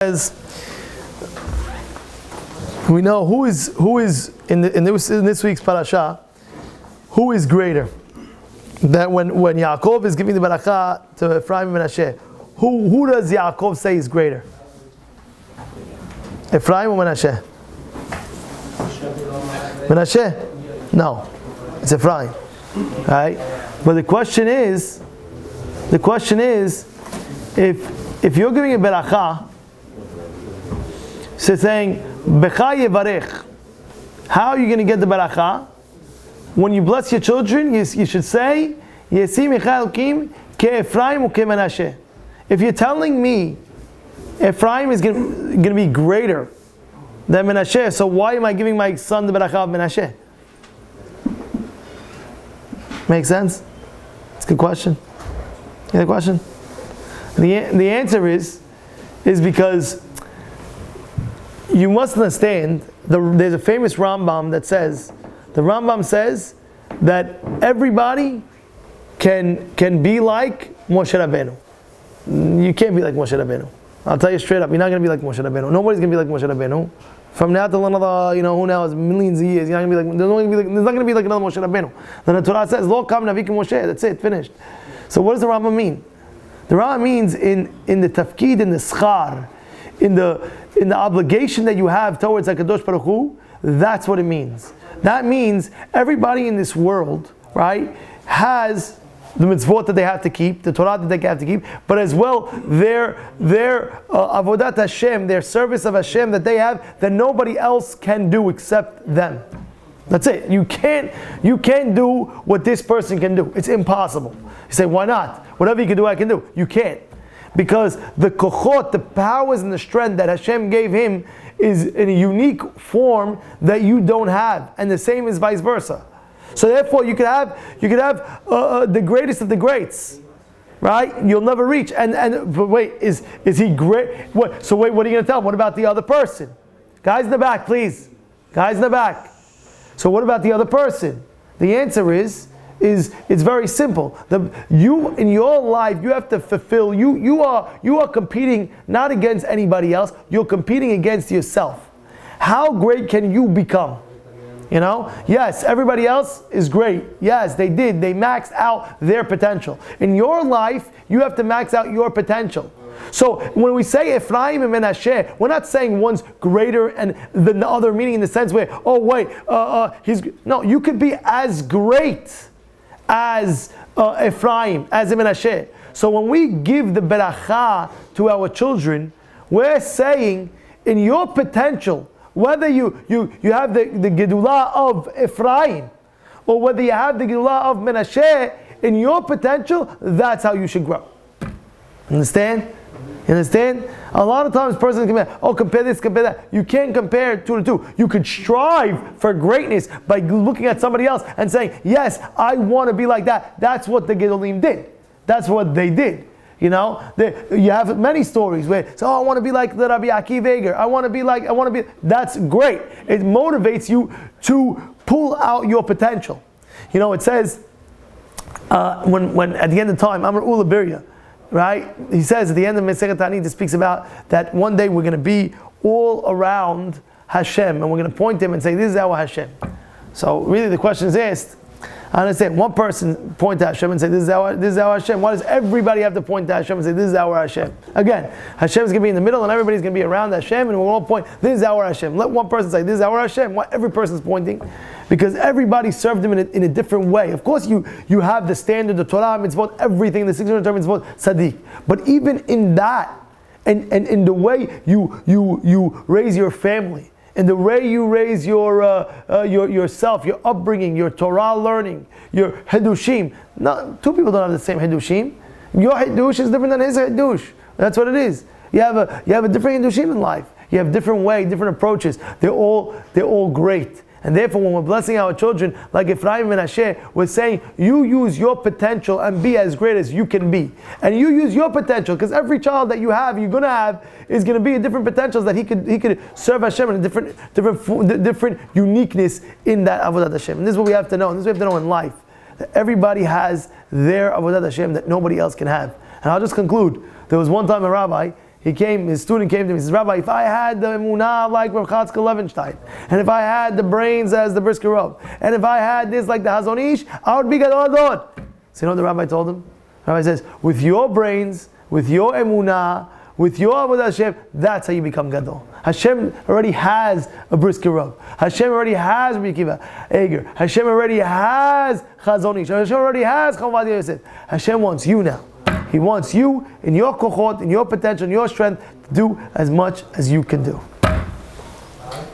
As we know who is in this week's parasha, who is greater? That when Yaakov is giving the barakah to Ephraim and Menashe, who does Yaakov say is greater? Ephraim or Menashe? Menashe? No, it's Ephraim. Right? But the question is, if you're giving a barakah, so saying, Becha yevarech. How are you going to get the barakah? When you bless your children, you should say, Yesi Micha Elokim ke Ephraim ke Menashe. If you're telling me Ephraim is going to be greater than Menashe, so why am I giving my son the barakah of Menashe? Make sense? It's a good question. You got a question? The answer is because you must understand, there's a famous Rambam that says, that everybody can be like Moshe Rabbeinu. You can't be like Moshe Rabbeinu. I'll tell you straight up, you're not going to be like Moshe Rabbeinu. Nobody's going to be like Moshe Rabbeinu. From now to another, who now is millions of years, you're not going to be like, there's not going to be like another Moshe Rabbeinu. Then the Torah says, Lo kam navi Moshe, that's it, finished. So what does the Rambam mean? The Rambam means in the tafkid, in the schar, in the obligation that you have towards HaKadosh Baruch Hu, that's what it means. That means everybody in this world, right, has the mitzvot that they have to keep, the Torah that they have to keep, but as well their avodat Hashem, their service of Hashem that they have that nobody else can do except them. That's it. You can't do what this person can do. It's impossible. You say, why not? Whatever you can do, I can do. You can't. Because the kochot, the powers and the strength that Hashem gave him is in a unique form that you don't have. And the same is vice versa. So therefore you could have the greatest of the greats. Right? You'll never reach. But wait, is he great? So wait, what are you going to tell? What about the other person? Guys in the back, please. Guys in the back. So what about the other person? The answer is it's very simple. You in your life, you have to fulfill. You are competing not against anybody else. You're competing against yourself. How great can you become? Yes, everybody else is great. Yes, they maxed out their potential. In your life, you have to max out your potential. So when we say Ephraim and Menashe, we're not saying one's greater than the other, meaning in the sense where, you could be as great as Ephraim, as Menashe. So when we give the beracha to our children, we're saying in your potential, whether you have the gedulah of Ephraim or whether you have the gedulah of Menashe, in your potential, that's how you should grow. Understand? You understand? A lot of times persons compare this, compare that. You can't compare two to two. You could strive for greatness by looking at somebody else and saying, yes, I want to be like that. That's what the Gedolim did. That's what they did. You have many stories where, I want to be like the Rabbi Akiva. I want to be. That's great. It motivates you to pull out your potential. It says, when at the end of time, Amar Ula Birya, right? He says at the end of Masechet Ta'anit, it speaks about that one day we're going to be all around Hashem and we're going to point to him and say, this is our Hashem. So really the question is asked, I understand, one person point to Hashem and say, this is our Hashem. Why does everybody have to point to Hashem and say, this is our Hashem? Again, Hashem is going to be in the middle and everybody's going to be around Hashem and we'll all point, this is our Hashem. Let one person say, this is our Hashem. Why every person's pointing? Because everybody served him in a different way. Of course you have the standard, the Torah, mitzvot, everything, the 600 term mitzvot, tzaddik. But even in that, and in the way you raise your family, in the way you raise yourself, your upbringing, your Torah learning, your Hidushim. Two people don't have the same Hidushim. Your Hidush is different than his Hidush. That's what it is. You have a different Hidushim in life. You have different way, different approaches. They're all great. And therefore, when we're blessing our children, like Ephraim and Menashe, we're saying, you use your potential and be as great as you can be. And you use your potential, because every child that you're going to have, is going to be a different potential that he could serve Hashem in a different uniqueness in that Avodat Hashem. And this is what we have to know. And this is what we have to know in life. That everybody has their Avodat Hashem that nobody else can have. And I'll just conclude. There was one time a rabbi, his student came to him, he says, Rabbi, if I had the emunah like Rav Chatzkel Levenstein, and if I had the brains as the Brisker Rav, and if I had this like the Hazon Ish, I would be Gadol Ador. So you know what the Rabbi told him? The Rabbi says, with your brains, with your emunah, with your Avodah Hashem, that's how you become Gadol. Hashem already has a Brisker Rav. Hashem already has Rabbi Akiva Eger. Hashem already has Chazon Ish. Hashem already has Rabbi Yosef. Hashem wants you now. He wants you in your kochot, in your potential, in your strength to do as much as you can do.